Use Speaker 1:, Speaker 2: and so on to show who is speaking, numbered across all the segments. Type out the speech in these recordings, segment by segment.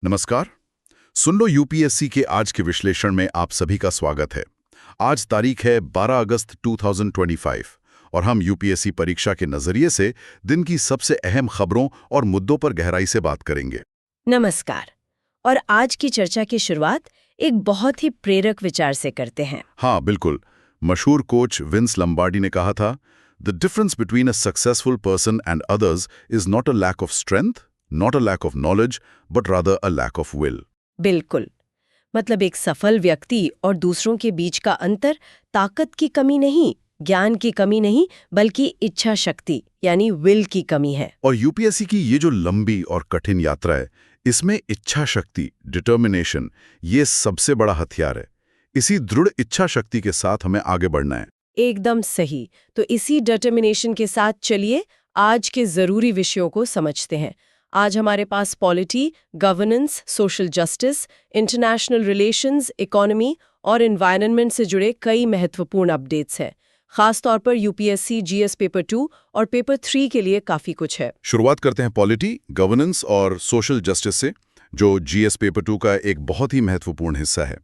Speaker 1: नमस्कार। सुन लो यूपीएससी के आज के विश्लेषण में आप सभी का स्वागत है। आज तारीख है 12 अगस्त 2025 और हम यूपीएससी परीक्षा के नजरिए से दिन की सबसे अहम खबरों और मुद्दों पर गहराई से बात करेंगे।
Speaker 2: नमस्कार। और आज की चर्चा की शुरुआत एक बहुत ही प्रेरक विचार से करते हैं।
Speaker 1: हाँ बिल्कुल। मशहूर कोच विंस लम्बार्डी ने कहा था, the difference between a successful person and others is not a lack of strength, not a lack of knowledge, but rather a lack of will.
Speaker 2: बिल्कुल। मतलब एक सफल व्यक्ति और दूसरों के बीच का अंतर ताकत की कमी नहीं, ज्ञान की कमी नहीं, बल्कि इच्छा शक्ति यानी विल की कमी है।
Speaker 1: और यूपीएससी की ये जो लंबी और कठिन यात्रा है, इसमें इच्छा शक्ति, डिटर्मिनेशन, ये सबसे बड़ा हथियार है। इसी दृढ़ इच्छा शक्ति के साथ हमें आगे बढ़ना है।
Speaker 2: एकदम सही। तो इसी डिटर्मिनेशन के साथ चलिए आज के जरूरी विषयों को समझते हैं। आज हमारे पास polity, governance, social justice, international relations, economy और एनवायरनमेंट से जुड़े कई महत्वपूर्ण अपडेट्स हैं। खास तौर पर यूपीएससी जीएस पेपर 2 और पेपर 3 के लिए काफी कुछ है।
Speaker 1: शुरुआत करते हैं पॉलिटी, गवर्नेंस और सोशल जस्टिस से, जो जीएस पेपर 2 का एक बहुत ही महत्वपूर्ण हिस्सा है।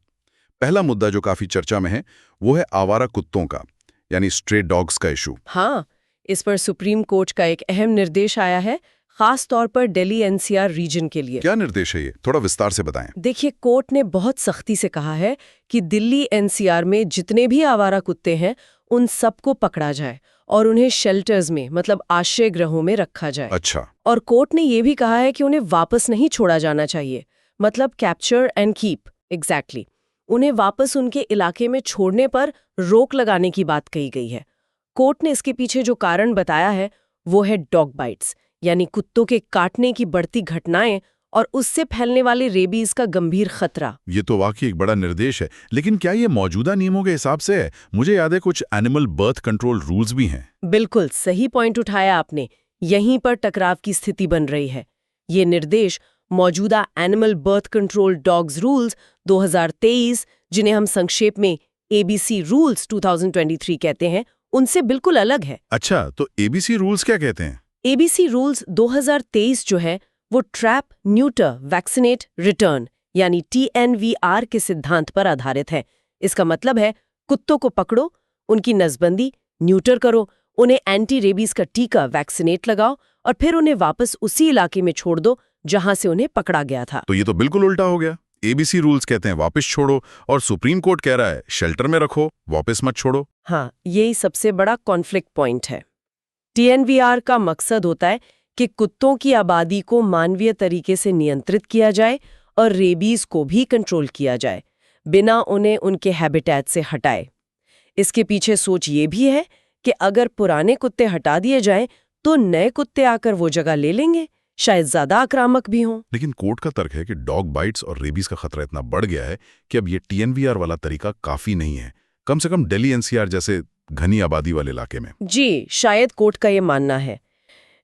Speaker 1: पहला मुद्दा जो काफी चर्चा में है वो है आवारा कुत्तों का, यानी स्ट्रे डॉग्स का इशू।
Speaker 2: हाँ, इस पर सुप्रीम कोर्ट का एक अहम निर्देश आया है, खास तौर पर दिल्ली एनसीआर रीजन के लिए।
Speaker 1: क्या निर्देश है ये? थोड़ा विस्तार से बताएं।
Speaker 2: देखिए, कोर्ट ने बहुत सख्ती से कहा है कि दिल्ली एनसीआर में जितने भी आवारा कुत्ते हैं उन सबको पकड़ा जाए और उन्हें शेल्टर्स में, मतलब आश्रय गृहों में रखा जाए।
Speaker 1: अच्छा।
Speaker 2: और कोर्ट ने ये भी कहा है कि उन्हें वापस नहीं छोड़ा जाना चाहिए, मतलब कैप्चर एंड कीप। एग्जैक्टली। उन्हें वापस उनके इलाके में छोड़ने पर रोक लगाने की बात कही गई है। कोर्ट ने इसके पीछे जो कारण बताया है वो है डॉग बाइट्स, यानी कुत्तों के काटने की बढ़ती घटनाएं और उससे फैलने वाले रेबीज का गंभीर खतरा।
Speaker 1: ये तो वाकई एक बड़ा निर्देश है, लेकिन क्या ये मौजूदा नियमों के हिसाब से है? मुझे याद है कुछ एनिमल बर्थ कंट्रोल रूल्स भी हैं।
Speaker 2: बिल्कुल सही पॉइंट उठाया आपने। यहीं पर टकराव की स्थिति बन रही है। ये निर्देश मौजूदा animal birth control dogs rules 2023, जिन्हें हम संक्षेप में एबीसी रूल्स 2023 कहते हैं, उनसे बिल्कुल अलग है।
Speaker 1: अच्छा, तो एबीसी रूल्स क्या कहते हैं?
Speaker 2: एबीसी रूल्स 2023 जो है वो ट्रैप, न्यूटर, वैक्सीनेट, रिटर्न यानी TNVR के सिद्धांत पर आधारित है। इसका मतलब है कुत्तों को पकड़ो, उनकी नसबंदी, न्यूटर करो, उन्हें एंटी रेबीज का टीका वैक्सीनेट लगाओ और फिर उन्हें वापस उसी इलाके में छोड़ दो जहां से उन्हें पकड़ा गया था।
Speaker 1: तो ये तो बिल्कुल उल्टा हो गया। एबीसी रूल्स कहते हैं वापस छोड़ो और सुप्रीम कोर्ट कह रहा है शेल्टर में रखो, वापस मत छोड़ो।
Speaker 2: हाँ, यही सबसे बड़ा कॉन्फ्लिक्ट पॉइंट है। TNVR का मकसद होता है कि कुत्तों की आबादी को मानवीय तरीके से नियंत्रित किया जाए और रेबीज को भी कंट्रोल किया जाए, बिना उन्हें उनके हैबिटेट से हटाए। इसके पीछे सोच ये भी है कि अगर पुराने कुत्ते हटा दिए जाएं तो नए कुत्ते आकर वो जगह ले लेंगे, शायद ज्यादा आक्रामक भी हों।
Speaker 1: लेकिन कोर्ट का तर्क है कि डॉग बाइट्स और रेबीज का खतरा इतना बढ़ गया है कि अब ये TNVR वाला तरीका काफी नहीं है, कम से कम दिल्ली NCR जैसे घनी आबादी वाले इलाके में।
Speaker 2: जी, शायद कोर्ट का ये मानना है।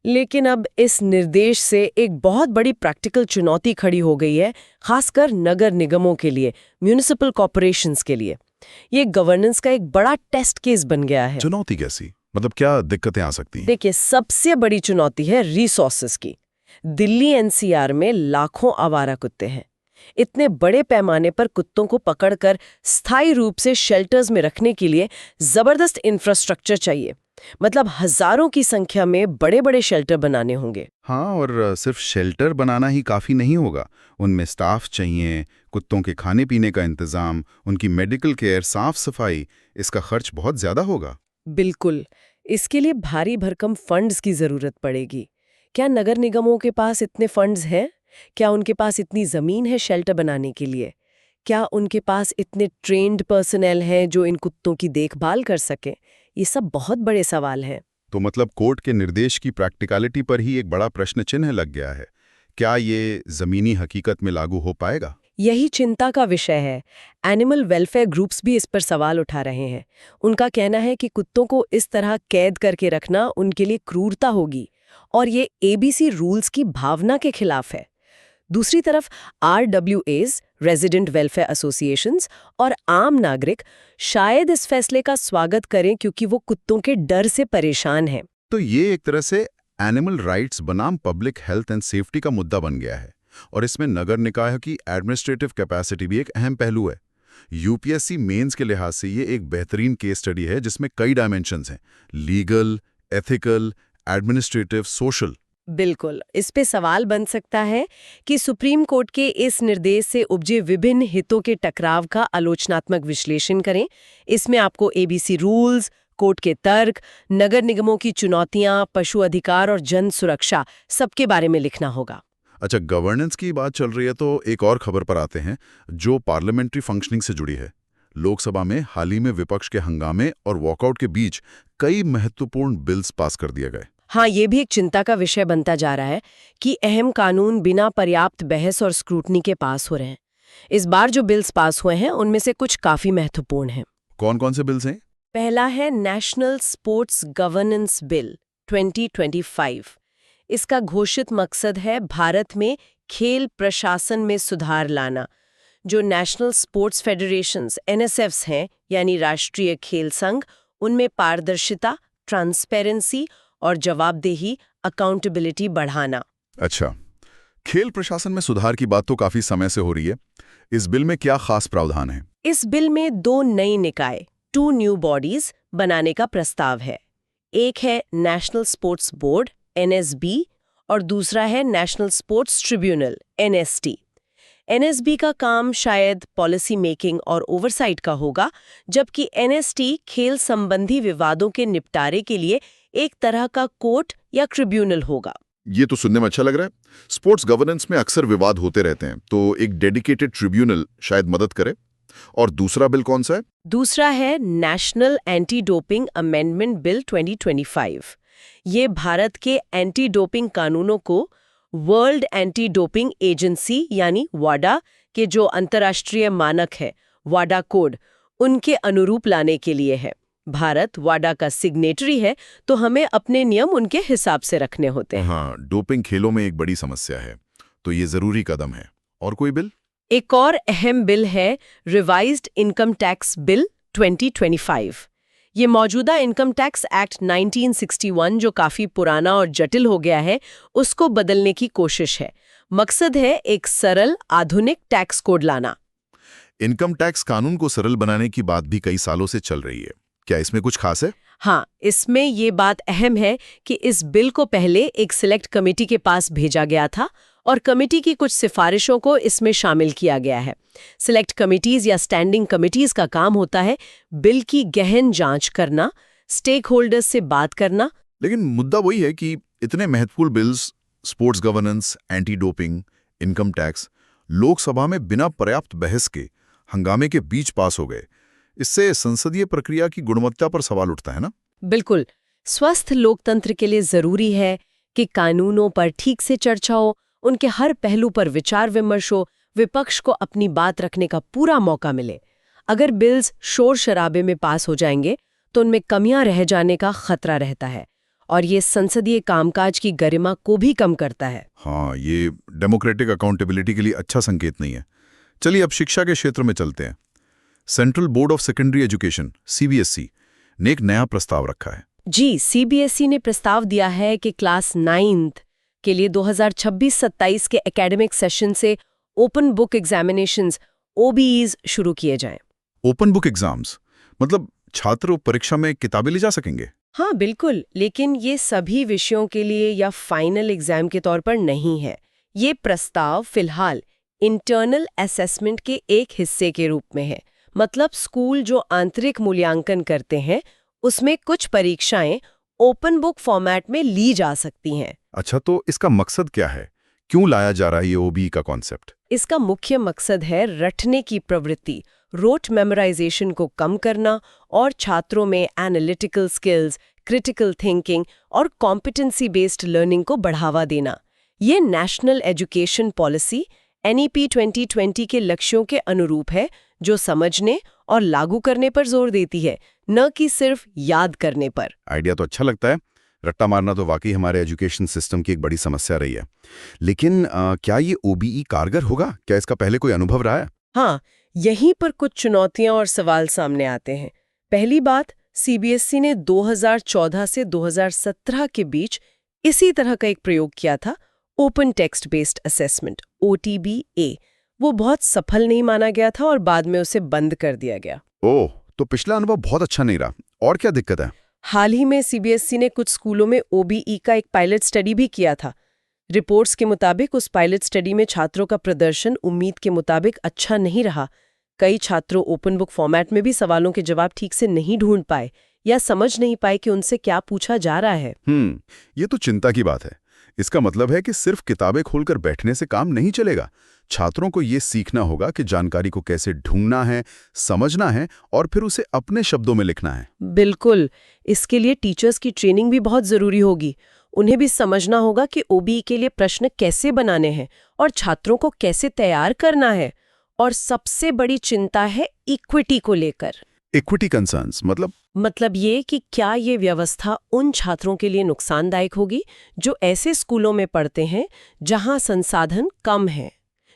Speaker 2: लेकिन अब इस निर्देश से एक बहुत बड़ी प्रैक्टिकल चुनौती खड़ी हो गई है, खासकर नगर निगमों के लिए, म्यूनिसिपल कॉर्पोरेशंस के लिए। ये गवर्नेंस का एक बड़ा टेस्ट केस बन गया है।
Speaker 1: चुनौती कैसी? मतलब क्या दिक्कतें आ सकती हैं?
Speaker 2: देखिए, सबसे बड़ी चुनौती है रिसोर्सेज की। दिल्ली NCR में लाखों आवारा कुत्ते हैं। इतने बड़े पैमाने पर कुत्तों को पकड़कर स्थायी रूप से शेल्टर्स में रखने के लिए जबरदस्त इंफ्रास्ट्रक्चर चाहिए। मतलब हजारों की संख्या में बड़े बड़े शेल्टर बनाने होंगे।
Speaker 1: हाँ, और सिर्फ शेल्टर बनाना ही काफ़ी नहीं होगा। उनमें स्टाफ चाहिए, कुत्तों के खाने पीने का इंतज़ाम, उनकी मेडिकल केयर, साफ सफाई, इसका खर्च बहुत ज़्यादा होगा।
Speaker 2: बिल्कुल। इसके लिए भारी भरकम फंड्स की जरूरत पड़ेगी। क्या नगर निगमों के पास इतने फंड्स हैं? क्या उनके पास इतनी जमीन है शेल्टर बनाने के लिए? क्या उनके पास इतने ट्रेन्ड पर्सनल हैं जो इन कुत्तों की देखभाल कर सकें? ये सब बहुत बड़े सवाल हैं।
Speaker 1: तो मतलब कोर्ट के निर्देश की प्रैक्टिकलिटी पर ही एक बड़ा प्रश्न चिन्ह लग गया है। क्या ये ज़मीनी हकीकत में लागू हो पाएगा?
Speaker 2: यही चिंता का विषय है। एनिमल वेलफेयर ग्रुप्स भी इस पर सवाल उठा रहे हैं। उनका कहना है कि कुत्तों को इस तरह कैद करके रखना उनके लिए क्रूरता होगी और ये एबीसी रूल्स की भावना के खिलाफ है। दूसरी तरफ RWAs, रेजिडेंट वेलफेयर एसोसिएशंस और आम नागरिक शायद इस फैसले का स्वागत करें क्योंकि वो कुत्तों के डर से परेशान हैं।
Speaker 1: तो ये एक तरह से एनिमल राइट्स बनाम पब्लिक हेल्थ एंड सेफ्टी का मुद्दा बन गया है। और इसमें नगर निकाय की एडमिनिस्ट्रेटिव कैपेसिटी भी एक अहम पहलू है। यूपीएससी मेंस के लिहाज से ये एक बेहतरीन केस स्टडी है जिसमें कई डायमेंशंस हैं, लीगल, एथिकल, एडमिनिस्ट्रेटिव, सोशल।
Speaker 2: बिल्कुल, इस पे सवाल बन सकता है कि सुप्रीम कोर्ट के इस निर्देश से उपजे विभिन्न हितों के टकराव का आलोचनात्मक विश्लेषण करें। इसमें आपको एबीसी रूल्स, कोर्ट के तर्क, नगर निगमों की चुनौतियां, पशु अधिकार और जन सुरक्षा सबके बारे में लिखना होगा।
Speaker 1: अच्छा, गवर्नेंस की बात चल रही है तो एक और खबर पर आते हैं जो पार्लियामेंट्री फंक्शनिंग से जुड़ी है। लोकसभा में हाल ही में विपक्ष के हंगामे और वॉकआउट के बीच कई महत्वपूर्ण बिल्स पास कर दिए गए।
Speaker 2: हाँ, ये भी एक चिंता का विषय बनता जा रहा है कि अहम कानून बिना पर्याप्त बहस और स्क्रूटनी के पास हो रहे हैं। इस बार जो बिल्स पास हुए हैं उनमें से कुछ काफी महत्वपूर्ण हैं।
Speaker 1: कौन कौन से बिल्स हैं?
Speaker 2: पहला है नेशनल स्पोर्ट्स गवर्नेंस बिल 2025। इसका घोषित मकसद है भारत में खेल प्रशासन में सुधार लाना। जो नेशनल स्पोर्ट्स फेडरेशंस एनएसएफ्स हैं, यानी राष्ट्रीय खेल संघ, उनमें पारदर्शिता, ट्रांसपेरेंसी और जवाबदेही, अकाउंटेबिलिटी बढ़ाना।
Speaker 1: अच्छा, खेल प्रशासन में सुधार की बात तो काफी समय से हो रही है। इस बिल में क्या खास प्रावधान है?
Speaker 2: इस बिल में 2 नई निकाय, 2 न्यू बॉडीज बनाने का प्रस्ताव है। एक है नेशनल स्पोर्ट्स बोर्ड एनएसबी और दूसरा है national sports tribunal NST. NSB का काम शायद पॉलिसी मेकिंग और ओवरसाइट का होगा, जबकि एनएसटी खेल संबंधी विवादों के निपटारे के लिए एक तरह का कोर्ट या ट्रिब्यूनल होगा।
Speaker 1: ये तो सुनने में अच्छा लग रहा है। स्पोर्ट्स गवर्नेंस में अक्सर विवाद होते रहते हैं, तो एक डेडिकेटेड ट्रिब्यूनल शायद मदद करे। और दूसरा बिल कौन सा है?
Speaker 2: दूसरा है national anti doping amendment bill 2025। ये भारत के एंटी डोपिंग कानूनों को वर्ल्ड एंटी डोपिंग एजेंसी यानी वाडा के जो अंतर्राष्ट्रीय मानक है, वाडा कोड, उनके अनुरूप लाने के लिए है। भारत वाडा का सिग्नेटरी है, तो हमें अपने नियम उनके हिसाब से रखने होते हैं।
Speaker 1: हाँ, डोपिंग खेलों में एक बड़ी समस्या है, तो ये जरूरी कदम है। और कोई बिल?
Speaker 2: एक और अहम बिल है रिवाइज्ड इनकम टैक्स बिल 2025। ये मौजूदा इनकम टैक्स एक्ट 1961, जो काफी पुराना और जटिल हो गया है, उसको बदलने की कोशिश है। मकसद है एक सरल, आधुनिक टैक्स कोड लाना।
Speaker 1: इनकम टैक्स कानून को सरल बनाने की बात भी कई सालों से चल रही है। क्या इसमें कुछ खास है?
Speaker 2: हाँ, इसमें ये बात अहम है कि इस बिल को पहले एक सिलेक्ट कमेटी के पास भेजा गया था और कमेटी की कुछ सिफारिशों को इसमें शामिल किया गया है। सिलेक्ट कमिटीज या स्टैंडिंग कमिटीज का काम होता है बिल की गहन जांच करना, स्टेक होल्डर्स से बात करना।
Speaker 1: लेकिन मुद्दा वही है कि इतने महत्वपूर्ण bills, sports governance, anti doping, income tax, Lok Sabha में बिना पर्याप्त बहस के हंगामे के बीच पास हो गए। इससे संसदीय प्रक्रिया की गुणवत्ता पर सवाल उठता है ना?
Speaker 2: बिल्कुल। स्वस्थ लोकतंत्र के लिए जरूरी है कि कानूनों पर ठीक से चर्चा हो, उनके हर पहलू पर विचार विमर्श हो, विपक्ष को अपनी बात रखने का पूरा मौका मिले। अगर बिल्स शोर शराबे में पास हो जाएंगे तो उनमें कमियां रह जाने का खतरा रहता है और ये संसदीय कामकाज की गरिमा को भी कम करता है।
Speaker 1: हाँ, ये डेमोक्रेटिक अकाउंटेबिलिटी के लिए अच्छा संकेत नहीं है। चलिए अब शिक्षा के क्षेत्र में चलते हैं। Central board of secondary education CBSE ने एक नया प्रस्ताव रखा है।
Speaker 2: जी, सीबीएसई ने प्रस्ताव दिया है कि क्लास 9th के लिए 2026-27 के एकेडमिक सेशन से ओपन बुक एग्जामिनेशंस OBEs शुरू किए जाएं।
Speaker 1: ओपन बुक एग्जाम्स मतलब छात्र परीक्षा में किताबें ले जा सकेंगे?
Speaker 2: हाँ बिल्कुल, लेकिन ये सभी विषयों के लिए या फाइनल एग्जाम के तौर पर नहीं है। ये प्रस्ताव फिलहाल इंटरनल असेसमेंट के एक हिस्से के रूप में है। मतलब स्कूल जो आंतरिक मूल्यांकन करते हैं उसमें कुछ परीक्षाएं ओपन बुक फॉर्मेट में ली जा सकती हैं।
Speaker 1: अच्छा, तो इसका मकसद क्या है? क्यों लाया जा रहा है ये OBE का कॉन्सेप्ट?
Speaker 2: इसका मुख्य मकसद है रटने की प्रवृत्ति, रोट मेमोराइजेशन को कम करना और छात्रों में एनालिटिकल स्किल्स, क्रिटिकल थिंकिंग और कॉम्पिटेंसी बेस्ड लर्निंग को बढ़ावा देना। ये नेशनल एजुकेशन पॉलिसी NEP 2020 के लक्ष्यों के अनुरूप है, जो समझने और लागू करने पर जोर देती है, न कि सिर्फ याद करने पर।
Speaker 1: आइडिया तो अच्छा लगता है। रट्टा मारना तो वाकई हमारे एजुकेशन सिस्टम की एक बड़ी समस्या रही है। लेकिन क्या ये OBE कारगर होगा? क्या इसका पहले कोई अनुभव रहा है?
Speaker 2: हाँ, यहीं पर कुछ चुनौतियां और सवाल सामने आते हैं। पहली बात, CBSE ने 2014 से 2017 के बीच इसी तरह का एक प्रयोग किया था, open text based assessment OTBA, वो बहुत सफल नहीं माना गया था और बाद में उसे बंद कर दिया गया।
Speaker 1: ओह, तो पिछला अनुभव बहुत अच्छा नहीं रहा। और क्या दिक्कत है?
Speaker 2: हाल ही में CBSE ने कुछ स्कूलों में OBE का एक पायलट स्टडी भी किया था। रिपोर्ट्स के मुताबिक उस पायलट स्टडी में छात्रों का प्रदर्शन उम्मीद के मुताबिक अच्छा नहीं रहा। कई छात्रों ओपन बुक फॉर्मेट में भी सवालों के जवाब ठीक से नहीं ढूंढ पाए या समझ नहीं पाए कि उनसे क्या पूछा जा रहा है।
Speaker 1: ये तो चिंता की बात है। इसका मतलब है कि सिर्फ किताबें खोलकर बैठने से काम नहीं चलेगा। छात्रों को ये सीखना होगा कि जानकारी को कैसे ढूंढना है, समझना है और फिर उसे अपने शब्दों में लिखना है।
Speaker 2: बिल्कुल, इसके लिए टीचर्स की ट्रेनिंग भी बहुत जरूरी होगी। उन्हें भी समझना होगा कि OBE के लिए प्रश्न कैसे बनाने हैं और छात्रों को कैसे तैयार करना है। और सबसे बड़ी चिंता है इक्विटी को लेकर।
Speaker 1: इक्विटी कंसर्न्स
Speaker 2: मतलब ये कि क्या ये व्यवस्था उन छात्रों के लिए नुकसानदायक होगी जो ऐसे स्कूलों में पढ़ते हैं जहां संसाधन कम है,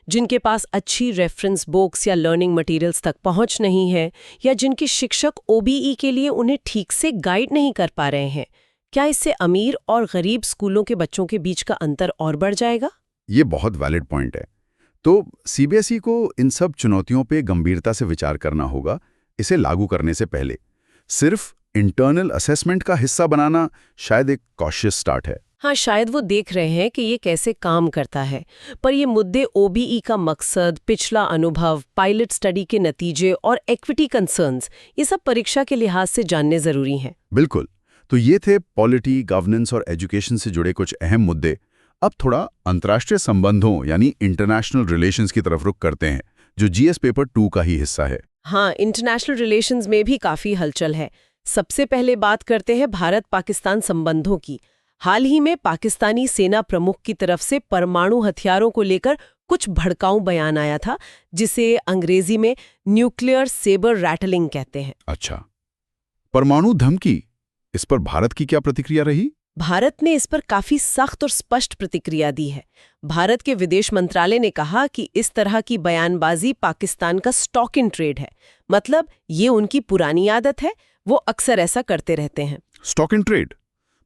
Speaker 2: जिनके पास अच्छी रेफरेंस बुक्स या लर्निंग मटेरियल्स तक पहुंच नहीं है, या जिनके शिक्षक OBE के लिए उन्हें ठीक से गाइड नहीं कर पा रहे हैं। क्या इससे अमीर और गरीब स्कूलों के बच्चों के बीच का अंतर और बढ़ जाएगा?
Speaker 1: ये बहुत वैलिड पॉइंट है। तो CBSE को इन सब चुनौतियों पे गंभीरता से विचार करना होगा। इसे लागू करने से पहले सिर्फ इंटरनल असेसमेंट का हिस्सा बनाना शायद एक कॉशियस स्टार्ट है।
Speaker 2: हाँ, शायद वो देख रहे हैं कि ये कैसे काम करता है, पर ये मुद्दे OBE का मकसद, पिछला अनुभव, पायलट स्टडी के नतीजे और इक्विटी कंसर्न्स, ये सब परीक्षा के लिहाज से जानने जरूरी हैं।
Speaker 1: बिल्कुल। तो ये थे पॉलिटी, गवर्नेंस और एजुकेशन से जुड़े कुछ अहम मुद्दे। अब थोड़ा अंतर्राष्ट्रीय संबंधों यानी इंटरनेशनल रिलेशंस की तरफ रुख करते हैं, जो GS पेपर 2 का ही हिस्सा है।
Speaker 2: हाँ, इंटरनेशनल रिलेशंस में भी काफी हलचल है। सबसे पहले बात करते हैं भारत-पाकिस्तान संबंधों की। हाल ही में पाकिस्तानी सेना प्रमुख की तरफ से परमाणु हथियारों को लेकर कुछ भड़काऊ बयान आया था, जिसे अंग्रेजी में न्यूक्लियर सेबर रैटलिंग कहते हैं।
Speaker 1: अच्छा, परमाणु धमकी, इस पर भारत की क्या प्रतिक्रिया रही?
Speaker 2: भारत ने इस पर काफी सख्त और स्पष्ट प्रतिक्रिया दी है। भारत के विदेश मंत्रालय ने कहा कि इस तरह की बयानबाजी पाकिस्तान का स्टॉक इन ट्रेड है। मतलब ये उनकी पुरानी आदत है, वो अक्सर ऐसा करते रहते हैं।
Speaker 1: स्टॉक इन ट्रेड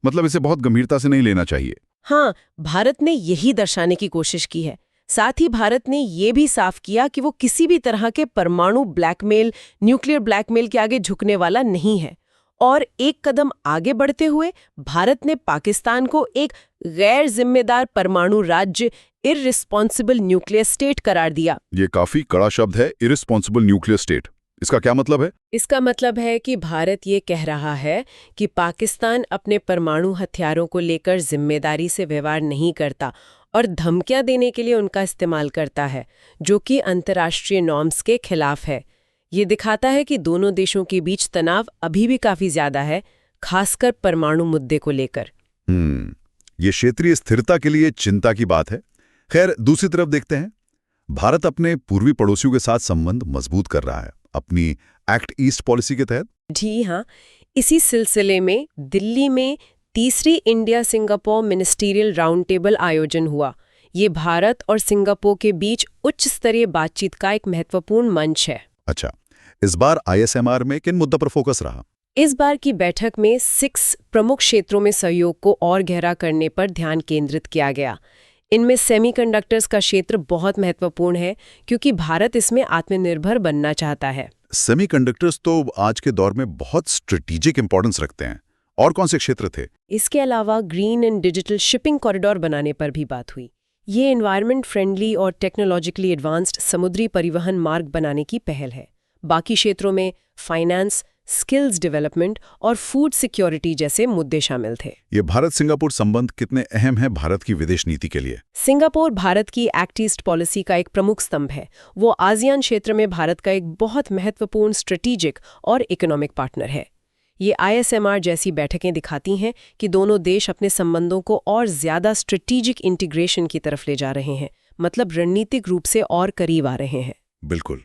Speaker 1: मतलब इसे बहुत गंभीरता से नहीं लेना चाहिए।
Speaker 2: हाँ, भारत ने यही दर्शाने की कोशिश की है। साथ ही भारत ने ये भी साफ किया कि वो किसी भी तरह के परमाणु ब्लैकमेल, न्यूक्लियर ब्लैकमेल के आगे झुकने वाला नहीं है। और एक कदम आगे बढ़ते हुए भारत ने पाकिस्तान को एक गैर जिम्मेदार परमाणु राज्य, इररिस्पॉन्सिबल न्यूक्लियर स्टेट करार दिया।
Speaker 1: ये काफी कड़ा शब्द है, इररिस्पॉन्सिबल न्यूक्लियर स्टेट। इसका क्या मतलब है?
Speaker 2: इसका मतलब है कि भारत ये कह रहा है कि पाकिस्तान अपने परमाणु हथियारों को लेकर जिम्मेदारी से व्यवहार नहीं करता और धमकियां देने के लिए उनका इस्तेमाल करता है, जो कि अंतर्राष्ट्रीय नॉर्म्स के खिलाफ है। ये दिखाता है कि दोनों देशों के बीच तनाव अभी भी काफी ज्यादा है, खासकर परमाणु मुद्दे को लेकर।
Speaker 1: ये क्षेत्रीय स्थिरता के लिए चिंता की बात है। खैर, दूसरी तरफ देखते हैं। भारत अपने पूर्वी पड़ोसियों के साथ संबंध मजबूत कर रहा है अपनी एक्ट ईस्ट पॉलिसी के तहत।
Speaker 2: जी हाँ, इसी सिलसिले में दिल्ली में तीसरी India Singapore ministerial round table आयोजन हुआ। ये भारत और सिंगापुर के बीच उच्च स्तरीय बातचीत का एक महत्वपूर्ण मंच है।
Speaker 1: अच्छा, इस बार ISMR में किन मुद्दों पर फोकस रहा?
Speaker 2: इस बार की बैठक में 6 प्रमुख क्षेत्रों में सहयोग को और गहरा करने पर ध्यान केंद्रित किया गया। इनमें सेमीकंडक्टर्स का क्षेत्र बहुत महत्वपूर्ण है, क्योंकि भारत इसमें आत्मनिर्भर बनना चाहता है।
Speaker 1: सेमीकंडक्टर्स तो आज के दौर में बहुत स्ट्रेटेजिक इंपॉर्टेंस रखते हैं। और कौन से क्षेत्र थे?
Speaker 2: इसके अलावा green and digital shipping corridor बनाने पर भी बात हुई। ये एनवायरनमेंट फ्रेंडली और टेक्नोलॉजिकली एडवांस्ड समुद्री परिवहन मार्ग बनाने की पहल है। बाकी क्षेत्रों में फाइनेंस, स्किल्स डेवलपमेंट और फूड सिक्योरिटी जैसे मुद्दे शामिल थे।
Speaker 1: ये भारत सिंगापुर संबंध कितने अहम है भारत की विदेश नीति के लिए?
Speaker 2: सिंगापुर भारत की एक्ट ईस्ट पॉलिसी का एक प्रमुख स्तंभ है। वो आसियान क्षेत्र में भारत का एक बहुत महत्वपूर्ण स्ट्रेटेजिक और इकोनॉमिक पार्टनर है। ये ISMR जैसी बैठकें दिखाती हैं कि दोनों देश अपने संबंधों को और ज्यादा स्ट्रेटेजिक इंटीग्रेशन की तरफ ले जा रहे हैं, मतलब रणनीतिक रूप से और करीब आ रहे हैं।
Speaker 1: बिल्कुल।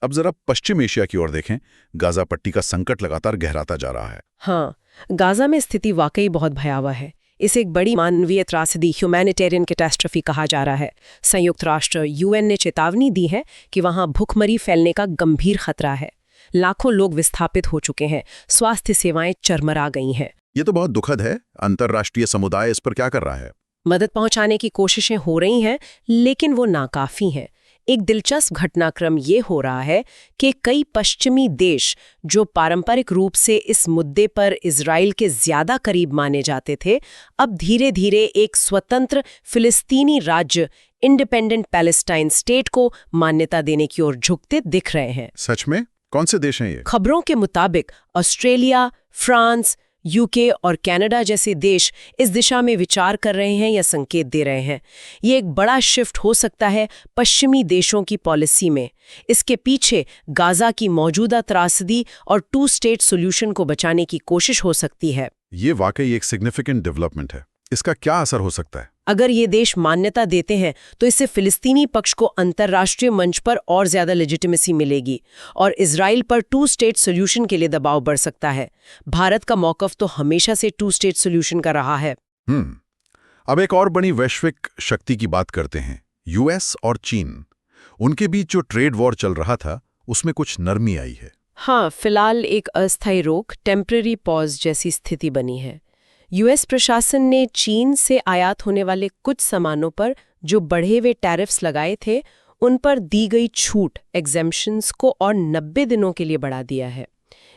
Speaker 1: अब जरा पश्चिम एशिया की ओर देखें। गाजा पट्टी का संकट लगातार गहराता जा रहा है।
Speaker 2: हाँ, गाजा में स्थिति वाकई बहुत भयावह है। इसे एक बड़ी मानवीय त्रासदी, ह्यूमैनिटेरियन कैटास्ट्रोफी कहा जा रहा है। संयुक्त राष्ट्र UN ने चेतावनी दी है कि वहां भूखमरी फैलने का गंभीर खतरा है। लाखों लोग विस्थापित हो चुके हैं, स्वास्थ्य सेवाएं चरमरा गई हैं।
Speaker 1: ये तो बहुत दुखद है। अंतर्राष्ट्रीय समुदाय इस पर क्या कर रहा है?
Speaker 2: मदद पहुंचाने की कोशिशें हो रही हैं, लेकिन वो नाकाफी हैं। एक दिलचस्प घटनाक्रम ये हो रहा है कि कई पश्चिमी देश जो पारंपरिक रूप से इस मुद्दे पर इजराइल के ज्यादा करीब माने जाते थे, अब धीरे-धीरे एक स्वतंत्र फिलिस्तीनी राज्य इंडिपेंडेंट पैलेस्टाइन स्टेट को मान्यता देने की ओर झुकते दिख रहे हैं।
Speaker 1: सच में? कौन से देश हैं ये?
Speaker 2: खबरों के मुताबिक ऑस्ट्रेलिया, फ्रांस, यूके और कनाडा जैसे देश इस दिशा में विचार कर रहे हैं या संकेत दे रहे हैं। ये एक बड़ा शिफ्ट हो सकता है पश्चिमी देशों की पॉलिसी में। इसके पीछे गाजा की मौजूदा त्रासदी और टू स्टेट सॉल्यूशन को बचाने की कोशिश हो सकती है।
Speaker 1: ये वाकई एक सिग्निफिकेंट डेवलपमेंट है। इसका क्या असर हो सकता है?
Speaker 2: अगर ये देश मान्यता देते हैं तो इससे फिलिस्तीनी पक्ष को अंतर्राष्ट्रीय मंच पर और ज्यादा लेजिटिमेसी मिलेगी और इजराइल पर टू स्टेट सॉल्यूशन के लिए दबाव बढ़ सकता है। भारत का मौकफ तो हमेशा से टू स्टेट सॉल्यूशन का रहा है।
Speaker 1: अब एक और बड़ी वैश्विक शक्ति की बात करते हैं, यूएस और चीन। उनके बीच जो ट्रेड वॉर चल रहा था, उसमें कुछ नरमी आई है।
Speaker 2: हाँ, फिलहाल एक अस्थायी रोक, टेम्पररी पॉज जैसी स्थिति बनी है। यूएस प्रशासन ने चीन से आयात होने वाले कुछ सामानों पर जो बढ़े हुए टैरिफ्स लगाए थे, उन पर दी गई छूट एग्जेम्पशंस को और 90 दिनों के लिए बढ़ा दिया है।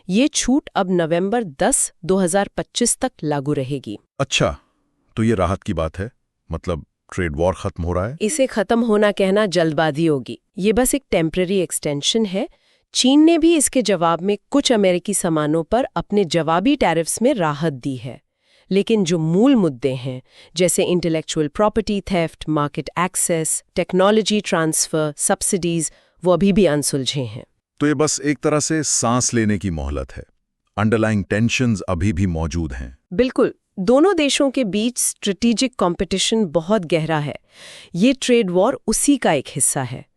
Speaker 2: ये छूट अब नवंबर 10, 2025 तक लागू रहेगी।
Speaker 1: अच्छा, तो ये राहत की बात है? मतलब ट्रेड वॉर खत्म हो रहा है?
Speaker 2: इसे खत्म होना कहना जल्दबाजी होगी। ये बस एक टेम्पररी एक्सटेंशन है। चीन ने भी इसके जवाब में कुछ अमेरिकी सामानों पर अपने जवाबी टैरिफ्स में राहत दी है। लेकिन जो मूल मुद्दे हैं, जैसे intellectual property theft, market access, technology transfer, subsidies, वो अभी भी अनसुलझे हैं।
Speaker 1: तो ये बस एक तरह से सांस लेने की मोहलत है। अंडरलाइंग टेंशन्स अभी भी मौजूद हैं।
Speaker 2: बिल्कुल, दोनों देशों के बीच स्ट्रेटेजिक कंपटीशन बहुत गहरा है। ये ट्रेड वॉर उसी का एक हिस्सा है।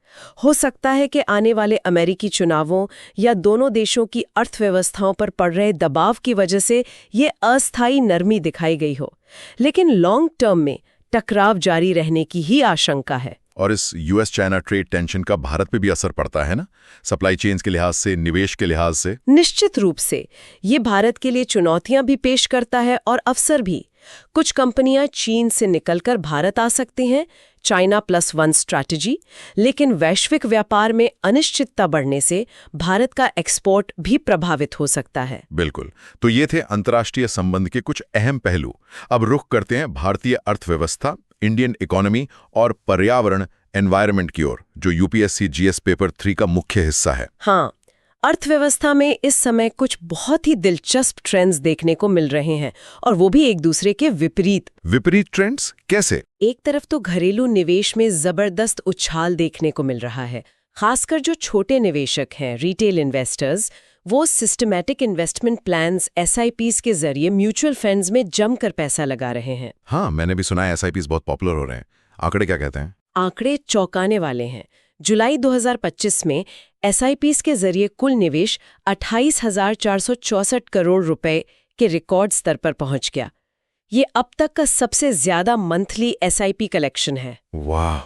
Speaker 2: हो सकता है कि आने वाले अमेरिकी चुनावों या दोनों देशों की अर्थव्यवस्थाओं पर पड़ रहे दबाव की वजह से ये अस्थायी नरमी दिखाई गई हो, लेकिन लॉन्ग टर्म में टकराव जारी रहने की ही आशंका है।
Speaker 1: और इस यूएस चाइना ट्रेड टेंशन का भारत पे भी असर पड़ता है ना, सप्लाई चेन्स के लिहाज से, निवेश के लिहाज से?
Speaker 2: निश्चित रूप से ये भारत के लिए चुनौतियां भी पेश करता है और अवसर भी। कुछ कंपनियां चीन से निकलकर भारत आ सकती हैं, चाइना +1 स्ट्रैटेजी, लेकिन वैश्विक व्यापार में अनिश्चितता बढ़ने से भारत का एक्सपोर्ट भी प्रभावित हो सकता है।
Speaker 1: बिल्कुल। तो ये थे अंतर्राष्ट्रीय संबंध के कुछ अहम पहलू। अब रुख करते हैं भारतीय अर्थव्यवस्था, इंडियन इकोनॉमी और पर्यावरण एनवायरनमेंट की ओर, जो यूपीएससी जीएस पेपर 3 का मुख्य हिस्सा है।
Speaker 2: हाँ, अर्थव्यवस्था में इस समय कुछ बहुत ही दिलचस्प ट्रेंड्स देखने को मिल रहे हैं, और वो भी एक दूसरे के विपरीत।
Speaker 1: विपरीत ट्रेंड्स कैसे?
Speaker 2: एक तरफ तो घरेलू निवेश में जबरदस्त उछाल देखने को मिल रहा है। खासकर जो छोटे निवेशक हैं, रिटेल इन्वेस्टर्स, वो सिस्टमैटिक इन्वेस्टमेंट प्लान्स SIPs के जरिए म्यूचुअल फंड्स में जमकर पैसा लगा रहे हैं।
Speaker 1: हाँ, मैंने भी सुना है SIPs बहुत पॉपुलर हो रहे हैं। आंकड़े क्या कहते हैं?
Speaker 2: आंकड़े चौंकाने वाले हैं। जुलाई 2025 में SIPs के जरिए कुल निवेश 28,464 करोड़ रुपए के रिकॉर्ड स्तर पर पहुंच गया। ये अब तक का सबसे ज्यादा मंथली SIP कलेक्शन है।
Speaker 1: वाह,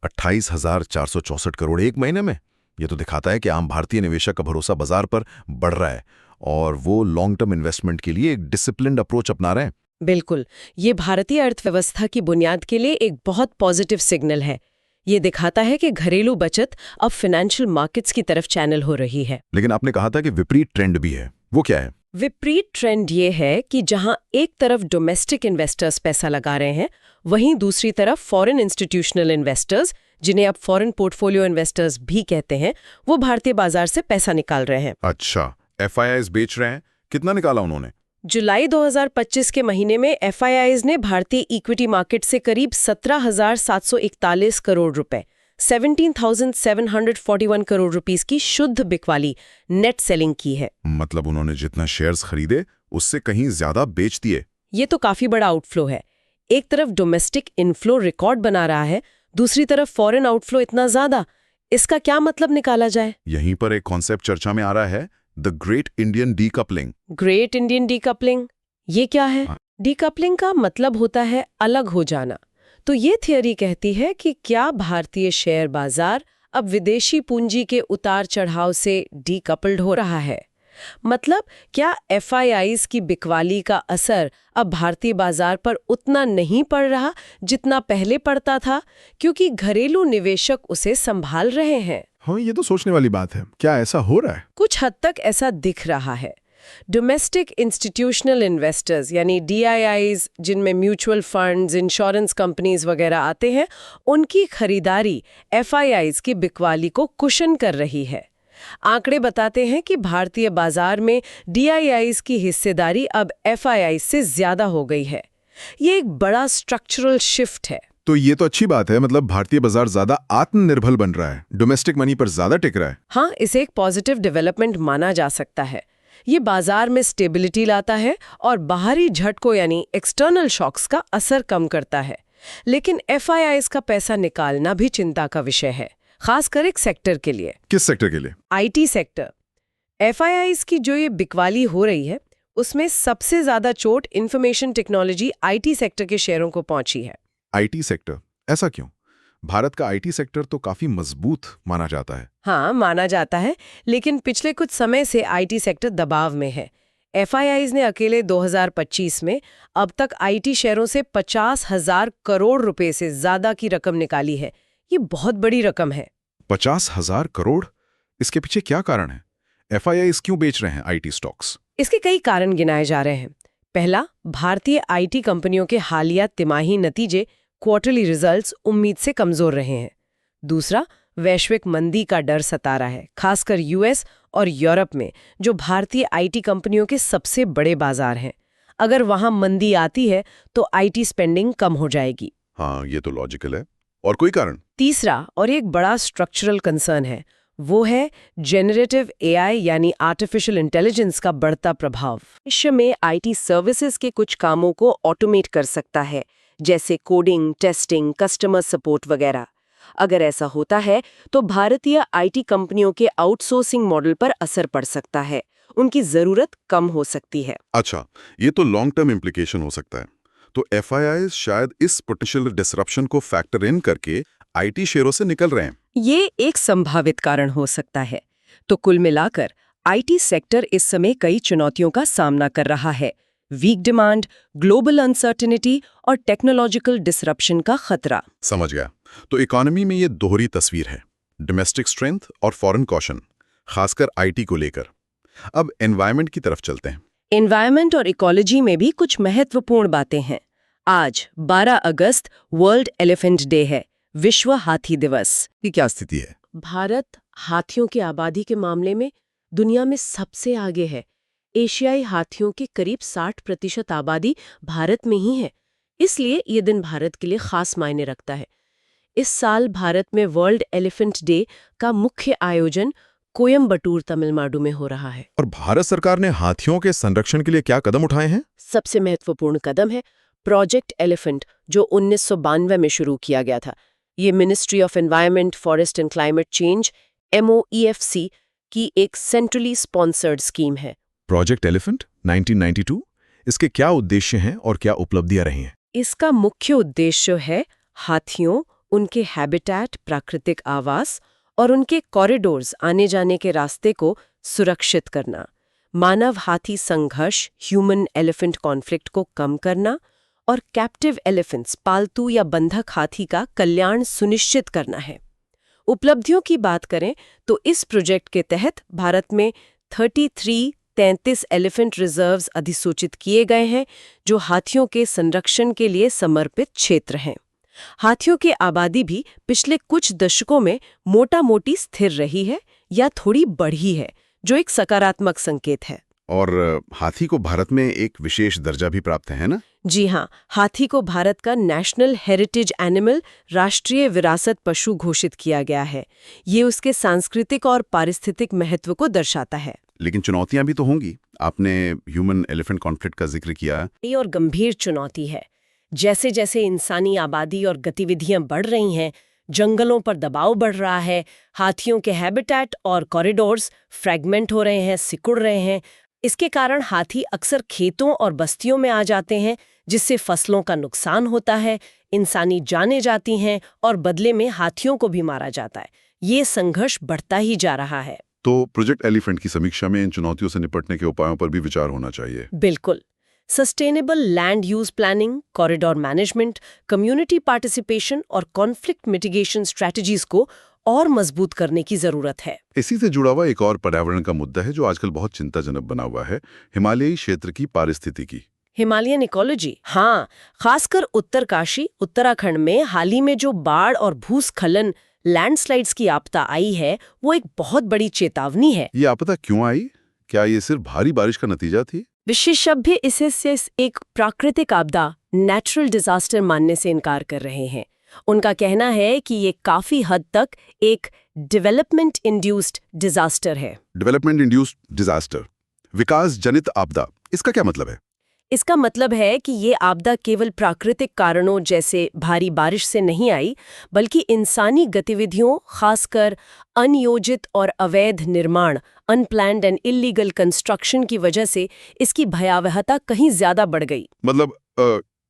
Speaker 1: 28,464 करोड़ एक महीने में! ये तो दिखाता है कि आम भारतीय निवेशक का भरोसा बाजार पर बढ़ रहा है और वो लॉन्ग टर्म इन्वेस्टमेंट के लिए एक डिसिप्लिन्ड अप्रोच अपना रहे हैं।
Speaker 2: बिल्कुल, ये भारतीय अर्थव्यवस्था की बुनियाद के लिए एक बहुत पॉजिटिव सिग्नल है। ये दिखाता है कि घरेलू बचत अब फाइनेंशियल मार्केट्स की तरफ चैनल हो रही है।
Speaker 1: लेकिन आपने कहा था कि विपरीत ट्रेंड भी है, वो क्या है?
Speaker 2: विपरीत ट्रेंड ये है कि जहां एक तरफ डोमेस्टिक इन्वेस्टर्स पैसा लगा रहे हैं, वहीं दूसरी तरफ फॉरेन इंस्टीट्यूशनल इन्वेस्टर्स, जिन्हें अब फॉरेन पोर्टफोलियो इन्वेस्टर्स भी कहते हैं, वो भारतीय बाजार से पैसा निकाल रहे हैं।
Speaker 1: अच्छा, FIIs बेच रहे हैं। कितना निकाला उन्होंने?
Speaker 2: जुलाई 2025 के महीने में FIIs ने भारतीय इक्विटी मार्केट से करीब 17,741 करोड़ रुपए, 17,741 करोड़ रुपीस की शुद्ध बिकवाली नेट सेलिंग की है।
Speaker 1: मतलब उन्होंने जितना शेयर्स खरीदे उससे कहीं ज्यादा बेच दिए।
Speaker 2: ये तो काफी बड़ा आउटफ्लो है। एक तरफ डोमेस्टिक इनफ्लो रिकॉर्ड बना रहा है, दूसरी तरफ फॉरेन आउटफ्लो इतना ज्यादा। इसका क्या मतलब निकाला जाए?
Speaker 1: यहीं पर एक कॉन्सेप्ट चर्चा में आ रहा है, the great Indian decoupling.
Speaker 2: Great Indian decoupling, ये क्या है? डीकपलिंग का मतलब होता है अलग हो जाना। तो ये थियोरी कहती है कि क्या भारतीय शेयर बाजार अब विदेशी पूंजी के उतार चढ़ाव से डीकपल्ड हो रहा है। मतलब क्या FIIs की बिकवाली का असर अब भारतीय बाजार पर उतना नहीं पड़ रहा जितना पहले पड़ता था, क्योंकि घरेलू निवेशक उसे संभाल रहे हैं?
Speaker 3: हाँ, ये तो सोचने वाली बात है। क्या ऐसा हो रहा है?
Speaker 2: कुछ हद तक ऐसा दिख रहा है। डोमेस्टिक इंस्टीट्यूशनल इन्वेस्टर्स यानी DIIs, जिनमें म्यूचुअल फंड्स, इंश्योरेंस कंपनीज वगैरह आते हैं, उनकी खरीदारी FIIs की बिकवाली को कुशन कर रही है। आंकड़े बताते हैं कि भारतीय बाजार में DIIs की हिस्सेदारी अब FIIs से ज्यादा हो गई है। ये एक बड़ा स्ट्रक्चरल शिफ्ट है।
Speaker 3: तो ये तो अच्छी बात है। मतलब भारतीय बाजार ज्यादा आत्मनिर्भर बन रहा है, डोमेस्टिक मनी पर ज्यादा टिक रहा है।
Speaker 2: हाँ, इसे एक पॉजिटिव डेवलपमेंट माना जा सकता है। ये बाजार में स्टेबिलिटी लाता है और बाहरी झटकों यानी एक्सटर्नल शॉक्स का असर कम करता है। लेकिन FIIs का पैसा निकालना भी चिंता का विषय है, खासकर एक सेक्टर के लिए।
Speaker 3: किस सेक्टर के लिए?
Speaker 2: IT sector. FIIs की जो ये बिकवाली हो रही है, उसमें सबसे ज्यादा चोट इंफॉर्मेशन टेक्नोलॉजी IT सेक्टर के शेयरों को पहुंची है।
Speaker 3: IT sector? ऐसा क्यों? भारत का IT सेक्टर तो काफी मजबूत माना जाता है।
Speaker 2: हाँ, माना जाता है, लेकिन पिछले कुछ समय से IT सेक्टर दबाव में है। FIIs ने अकेले 2025 में अब तक IT शेयरों से 50,000 करोड़ रुपए से ज्यादा की रकम निकाली है। ये बहुत बड़ी रकम है।
Speaker 3: 50,000 करोड़? इसके पीछे क्या कारण है? FIIs क्यों बेच रहे हैं IT स्टॉक्स?
Speaker 2: इसके कई कारण गिनाए जा रहे हैं। पहला, भारतीय IT कंपनियों के हालिया तिमाही नतीजे, क्वार्टरली रिजल्ट्स उम्मीद से कमजोर रहे हैं। दूसरा, वैश्विक मंदी का डर सता रहा है, खासकर US और यूरोप में, जो भारतीय IT कंपनियों के सबसे बड़े बाजार हैं। अगर वहां मंदी आती है तो IT स्पेंडिंग कम हो जाएगी।
Speaker 1: हाँ, ये तो लॉजिकल है। और कोई कारण?
Speaker 2: तीसरा और एक बड़ा स्ट्रक्चरल कंसर्न है, वो है जेनरेटिव AI यानी आर्टिफिशियल इंटेलिजेंस का बढ़ता प्रभाव। भविष्य में IT सर्विसेज के कुछ कामों को ऑटोमेट कर सकता है, जैसे कोडिंग, टेस्टिंग, कस्टमर सपोर्ट वगैरह। अगर ऐसा होता है तो भारतीय IT कंपनियों के आउटसोर्सिंग मॉडल पर असर पड़ सकता है, उनकी जरूरत कम हो सकती है।
Speaker 1: अच्छा, ये तो लॉन्ग टर्म इम्प्लीकेशन हो सकता है। तो FIIs शायद इस पोटेंशियल डिसरप्शन को फैक्टर इन करके IT शेयरों से निकल रहे हैं।
Speaker 2: ये एक संभावित कारण हो सकता है। तो कुल मिलाकर IT सेक्टर इस समय कई चुनौतियों का सामना कर रहा है। वीक डिमांड, ग्लोबल अनसर्टेनिटी और टेक्नोलॉजिकल डिसरप्शन का खतरा।
Speaker 1: समझ गया। तो इकोनॉमी में ये दोहरी तस्वीर है, डोमेस्टिक स्ट्रेंथ और फॉरेन कॉशन, खासकर IT को लेकर। अब एनवायरनमेंट की तरफ चलते हैं।
Speaker 2: एनवायरनमेंट और इकोलॉजी में भी कुछ महत्वपूर्ण बातें हैं। आज 12 अगस्त वर्ल्ड एलिफेंट डे है, विश्व हाथी दिवस।
Speaker 1: ये क्या स्थिति है?
Speaker 2: भारत हाथियों की आबादी के मामले में दुनिया में सबसे आगे है। एशियाई हाथियों की करीब 60% आबादी भारत में ही है। इसलिए ये दिन भारत के लिए खास मायने रखता है। इस साल भारत में वर्ल्ड एलिफेंट डे का मुख्य आयोजन कोयम्बटूर, तमिलनाडु में हो रहा है।
Speaker 3: और भारत सरकार ने हाथियों के संरक्षण के लिए क्या कदम उठाए हैं?
Speaker 2: सबसे महत्वपूर्ण कदम है प्रोजेक्ट एलिफेंट, जो 1992 में शुरू किया गया था। ये ministry of environment, forest and climate change MOEFC की एक सेंट्रली स्पॉन्सर्ड स्कीम है।
Speaker 3: प्रोजेक्ट एलिफेंट 1992, इसके क्या उद्देश्य हैं और क्या उपलब्धियां रही हैं?
Speaker 2: इसका मुख्य उद्देश्य है हाथियों, उनके हैबिटेट, प्राकृतिक आवास और उनके कॉरिडोर्स, आने जाने के रास्ते को सुरक्षित करना, मानव हाथी संघर्ष, ह्यूमन एलिफेंट कॉन्फ्लिक्ट को कम करना और कैप्टिव एलिफेंट्स, पालतू या बंधक हाथी का कल्याण सुनिश्चित करना है। उपलब्धियों की बात करें तो इस प्रोजेक्ट के तहत भारत में 33 एलिफेंट रिजर्व्स अधिसूचित किए गए हैं, जो हाथियों के संरक्षण के लिए समर्पित क्षेत्र हैं। हाथियों की आबादी भी पिछले कुछ दशकों में मोटा-मोटी स्थिर रही है या थोड़ी बढ़ी है, जो एक सकारात्मक संकेत है।
Speaker 1: और हाथी को भारत में एक विशेष दर्जा भी प्राप्त है ना?
Speaker 2: जी हाँ, हाथी को भारत का नेशनल हेरिटेज एनिमल, राष्ट्रीय विरासत पशु घोषित किया गया है। ये उसके सांस्कृतिक और पारिस्थितिक महत्व को दर्शाता है।
Speaker 1: लेकिन चुनौतियां भी तो होंगी। आपने ह्यूमन एलिफेंट कॉन्फ्लिक्ट का जिक्र किया।
Speaker 2: ये और गंभीर चुनौती है। जैसे जैसे इंसानी आबादी और गतिविधियां बढ़ रही हैं, जंगलों पर दबाव बढ़ रहा है, हाथियों के हैबिटेट और कॉरिडोर्स फ्रैगमेंट हो रहे हैं, सिकुड़ रहे हैं। इसके कारण हाथी अक्सर खेतों और बस्तियों में आ जाते हैं, जिससे फसलों का नुकसान होता है, इंसानी जानें जाती हैं और बदले में हाथियों को भी मारा जाता है। ये संघर्ष बढ़ता ही जा रहा है।
Speaker 1: तो प्रोजेक्ट एलिफेंट की समीक्षा में इन चुनौतियों से निपटने के उपायों पर भी विचार होना चाहिए।
Speaker 2: बिल्कुल। Sustainable land use planning, corridor management, community participation और कॉन्फ्लिक्ट मिटिगेशन स्ट्रैटेजीज को और मजबूत करने की जरूरत है।
Speaker 1: इसी से जुड़ा हुआ एक और पर्यावरण का मुद्दा है जो आजकल बहुत चिंताजनक बना हुआ है, हिमालयी क्षेत्र की पारिस्थितिकी।
Speaker 2: हिमालयन इकोलॉजी, हाँ, खासकर उत्तरकाशी, उत्तराखंड में हाल ही में जो बाढ़ और भूस्खलन, लैंडस्लाइड्स की आपदा आई है, वो एक बहुत बड़ी चेतावनी है।
Speaker 1: ये आपदा क्यों आई? क्या ये सिर्फ भारी बारिश का नतीजा थी?
Speaker 2: विशेषज्ञ इसे एक प्राकृतिक आपदा, नेचुरल डिजास्टर मानने से इनकार कर रहे हैं। उनका कहना है कि ये काफी हद तक एक डेवलपमेंट इंड्यूस्ड डिजास्टर है।
Speaker 1: डेवलपमेंट इंड्यूस्ड डिजास्टर, विकास जनित आपदा, इसका क्या मतलब है?
Speaker 2: इसका मतलब है कि ये आपदा केवल प्राकृतिक कारणों जैसे भारी बारिश से नहीं आई, बल्कि इंसानी गतिविधियों, खासकर अनियोजित और अवैध निर्माण, अनप्लैन्ड एंड इल्लीगल कंस्ट्रक्शन की वजह से इसकी भयावहता कहीं ज्यादा बढ़ गई।
Speaker 1: मतलब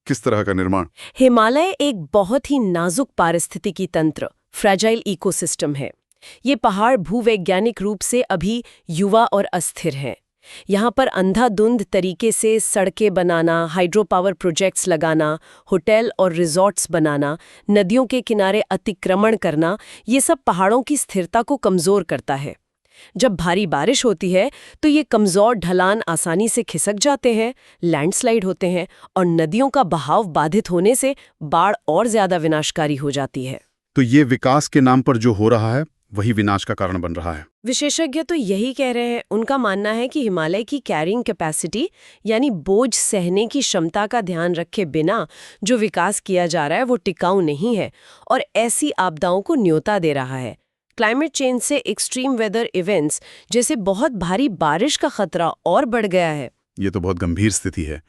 Speaker 1: किस तरह का निर्माण?
Speaker 2: हिमालय एक बहुत ही नाजुक पारिस्थितिकी तंत्र, फ्रेजाइल इकोसिस्टम है। ये पहाड़ भूवैज्ञानिक रूप से अभी युवा और अस्थिर हैं। यहाँ पर अंधाधुंध तरीके से सड़कें बनाना, हाइड्रो पावर प्रोजेक्ट्स लगाना, होटल और रिजॉर्ट्स बनाना, नदियों के किनारे अतिक्रमण करना, ये सब पहाड़ों की स्थिरता को कमजोर करता है। जब भारी बारिश होती है तो ये कमजोर ढलान आसानी से खिसक जाते हैं, लैंडस्लाइड होते हैं और नदियों का बहाव बाधित होने से बाढ़ और ज्यादा विनाशकारी हो जाती है।
Speaker 3: तो ये विकास के नाम पर जो हो रहा है वही विनाश का कारण बन रहा है।
Speaker 2: विशेषज्ञ तो यही कह रहे हैं। उनका मानना है कि हिमालय की कैरिंग कैपेसिटी यानी बोझ सहने की क्षमता का ध्यान रखे बिना जो विकास किया जा रहा है वो टिकाऊ नहीं है और ऐसी आपदाओं को न्योता दे रहा है। क्लाइमेट चेंज से एक्सट्रीम वेदर इवेंट्स जैसे बहुत भारी बारिश का खतरा और बढ़ गया है।
Speaker 3: ये तो बहुत गंभीर स्थिति है।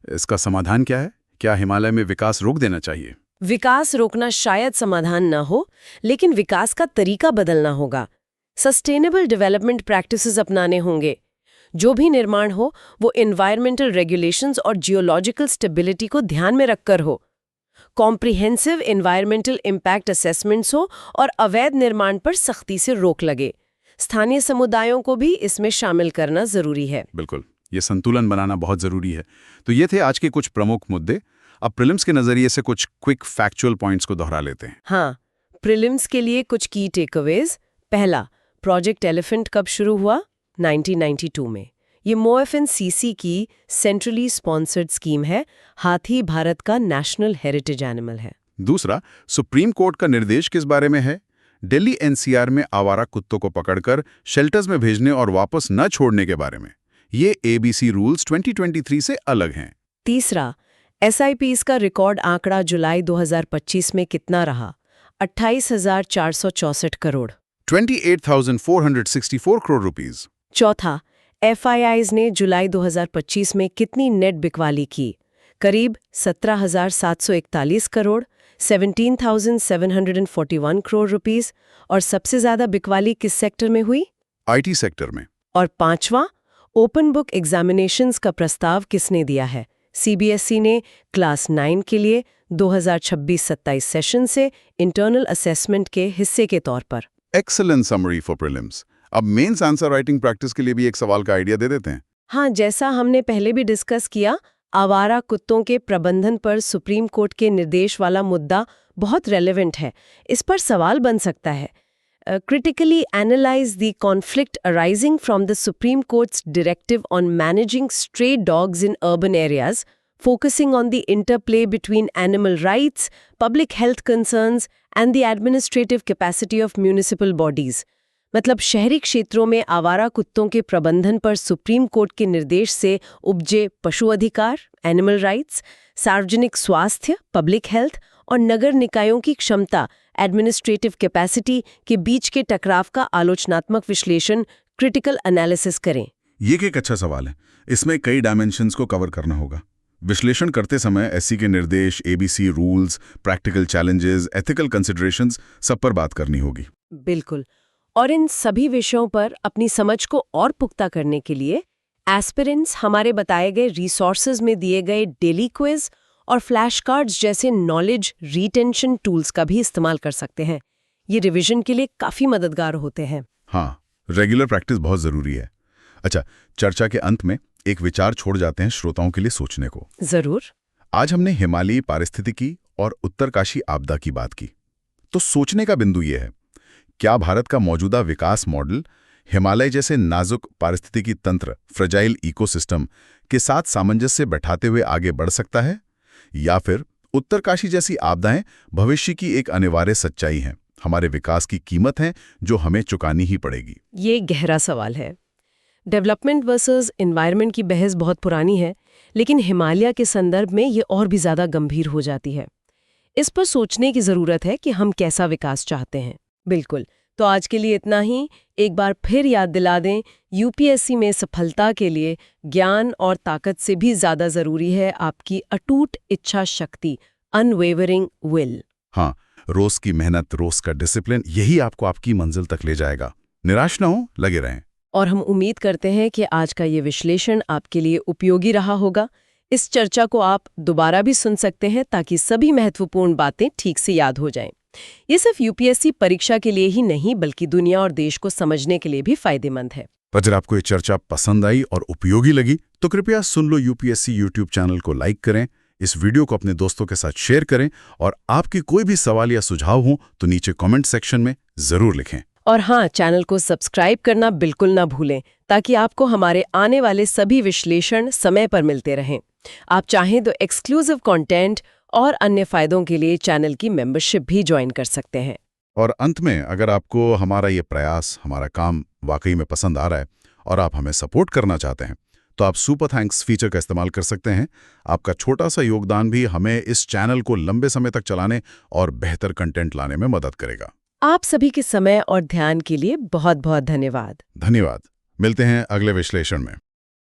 Speaker 3: इसका समाधान क्या है? क्या हिमालय में विकास रोक देना चाहिए?
Speaker 2: विकास रोकना शायद समाधान ना हो, लेकिन विकास का तरीका बदलना होगा। सस्टेनेबल डेवलपमेंट प्रैक्टिसेस अपनाने होंगे। जो भी निर्माण हो वो एनवायरमेंटल रेगुलेशंस और जियोलॉजिकल स्टेबिलिटी को ध्यान में रखकर हो। कॉम्प्रिहेंसिव एनवायरमेंटल इम्पैक्ट असेसमेंट्स हो और अवैध निर्माण पर सख्ती से रोक लगे। स्थानीय समुदायों को भी इसमें शामिल करना जरूरी है।
Speaker 3: बिल्कुल, ये संतुलन बनाना बहुत जरूरी है। तो ये थे आज के कुछ प्रमुख मुद्दे। अब प्रीलिम्स के नजरिए से कुछ क्विक फैक्चुअल पॉइंट्स को दोहरा लेते हैं।
Speaker 2: हाँ, प्रीलिम्स के लिए कुछ की टेकअवेज। पहला, प्रोजेक्ट एलिफेंट कब शुरू हुआ? 1992 में। ये MoFNCC की सेंट्रली स्पॉन्सर्ड स्कीम है। हाथी भारत का नेशनल हेरिटेज एनिमल है।
Speaker 3: दूसरा, सुप्रीम कोर्ट का निर्देश किस बारे में है? दिल्ली NCR में आवारा कुत्तों को पकड़कर शेल्टर्स में भेजने और वापस न छोड़ने के बारे में। ये ABC रूल्स 2023 से अलग हैं।
Speaker 2: तीसरा, SIPs का रिकॉर्ड आंकड़ा जुलाई 2025 में कितना रहा? 28,464 करोड़।
Speaker 3: 28,464 करोड़ रुपीस।
Speaker 2: चौथा, FIIs ने जुलाई 2025 में कितनी नेट बिकवाली की? करीब 17,741 करोड़, 17,741 करोड़ रुपीस। और सबसे ज्यादा बिकवाली किस सेक्टर में हुई?
Speaker 3: IT सेक्टर में।
Speaker 2: और पांचवा, ओपन बुक एग्जामिनेशंस का प्रस्ताव किसने दिया है? CBSE ने क्लास 9 के लिए 2026-27 सेशन से इंटरनल असेसमेंट के हिस्से के तौर पर।
Speaker 3: Excellent summary for prelims. अब मेंस आंसर राइटिंग प्रैक्टिस के लिए भी एक सवाल का आइडिया दे देते हैं।
Speaker 2: हाँ, जैसा हमने पहले भी डिस्कस किया, आवारा कुत्तों के प्रबंधन पर सुप्रीम कोर्ट के निर्देश वाला मुद्दा बहुत रेलेवेंट है। इस पर सवाल बन सकता है, critically analyze the conflict arising from the Supreme Court's directive on managing stray dogs in urban areas, focusing on the interplay between animal rights, public health concerns, and the administrative capacity of municipal bodies. मतलब शहरी क्षेत्रों में आवारा कुत्तों के प्रबंधन पर supreme court के निर्देश से उपजे पशु अधिकार, एनिमल राइट्स, सार्वजनिक स्वास्थ्य, पब्लिक हेल्थ और नगर निकायों की क्षमता, एडमिनिस्ट्रेटिव कैपेसिटी के बीच के टकराव का आलोचनात्मक विश्लेषण, क्रिटिकल एनालिसिस करें।
Speaker 1: ये एक अच्छा सवाल है। इसमें कई डायमेंशंस को कवर करना होगा। विश्लेषण करते समय SC के निर्देश, ABC rules, practical challenges, ethical considerations, सब पर बात करनी होगी।
Speaker 2: बिल्कुल। और इन सभी विषयों पर अपनी समझ को और पुख्ता करने के लिए एस्पिरेंट्स हमारे बताए गए रिसोर्सेज में दिए गए डेली क्विज और फ्लैश कार्ड्स जैसे नॉलेज रिटेंशन टूल्स का भी इस्तेमाल कर सकते हैं। ये रिवीजन के लिए काफी मददगार होते हैं।
Speaker 1: हाँ,
Speaker 3: रेगुलर प्रैक्टिस बहुत ज़रूरी है। अच्छा, चर्चा के अंत में एक विचार छोड़ जाते हैं श्रोताओं के लिए सोचने को।
Speaker 2: जरूर।
Speaker 3: आज हमने हिमालयी पारिस्थितिकी और उत्तरकाशी आपदा की बात की, तो सोचने का बिंदु ये है, क्या भारत का मौजूदा विकास मॉडल हिमालय जैसे नाजुक पारिस्थितिकी तंत्र, फ्रेजाइल इकोसिस्टम के साथ सामंजस्य बैठाते हुए आगे बढ़ सकता है, या फिर उत्तरकाशी जैसी आपदाएं भविष्य की एक अनिवार्य सच्चाई हैं, हमारे विकास की कीमत है जो हमें चुकानी ही पड़ेगी?
Speaker 2: ये गहरा सवाल है। डेवलपमेंट वर्सेस एनवायरनमेंट की बहस बहुत पुरानी है, लेकिन हिमालय के संदर्भ में ये और भी ज्यादा गंभीर हो जाती है। इस पर सोचने की जरूरत है कि हम कैसा विकास चाहते हैं। बिल्कुल। तो आज के लिए इतना ही। एक बार फिर याद दिला दें, यूपीएससी में सफलता के लिए ज्ञान और ताकत से भी ज्यादा जरूरी है आपकी अटूट इच्छा शक्ति, अनवेवरिंग विल।
Speaker 3: हाँ, रोज की मेहनत, रोज का डिसिप्लिन, यही आपको आपकी मंजिल तक ले जाएगा। निराश ना हो, लगे रहें।
Speaker 2: और हम उम्मीद करते हैं कि आज का ये विश्लेषण आपके लिए उपयोगी रहा होगा। इस चर्चा को आप दोबारा भी सुन सकते हैं ताकि सभी महत्वपूर्ण बातें ठीक से याद हो जाएं। ये सिर्फ यूपीएससी परीक्षा के लिए ही नहीं, बल्कि दुनिया और देश को समझने के लिए भी फायदेमंद है।
Speaker 3: अगर आपको ये चर्चा पसंद आई और उपयोगी लगी तो कृपया सुन लो यूपीएससी यूट्यूब चैनल को लाइक करें, इस वीडियो को अपने दोस्तों के साथ शेयर करें, और आपकी कोई भी सवाल या सुझाव हो तो नीचे कमेंट सेक्शन में जरूर लिखें।
Speaker 2: और हाँ, चैनल को सब्सक्राइब करना बिल्कुल ना भूलें ताकि आपको हमारे आने वाले सभी विश्लेषण समय पर मिलते रहें। आप चाहें तो एक्सक्लूसिव कंटेंट और अन्य फायदों के लिए चैनल की मेंबरशिप भी ज्वाइन कर सकते हैं।
Speaker 3: और अंत में, अगर आपको हमारा ये प्रयास, हमारा काम वाकई में पसंद आ रहा है और आप हमें सपोर्ट करना चाहते हैं, तो आप सुपर थैंक्स फीचर का इस्तेमाल कर सकते हैं। आपका छोटा सा योगदान भी हमें इस चैनल को लंबे समय तक चलाने और बेहतर कंटेंट लाने में मदद करेगा।
Speaker 2: आप सभी के समय और ध्यान के लिए बहुत बहुत धन्यवाद।
Speaker 3: धन्यवाद। मिलते हैं अगले विश्लेषण में।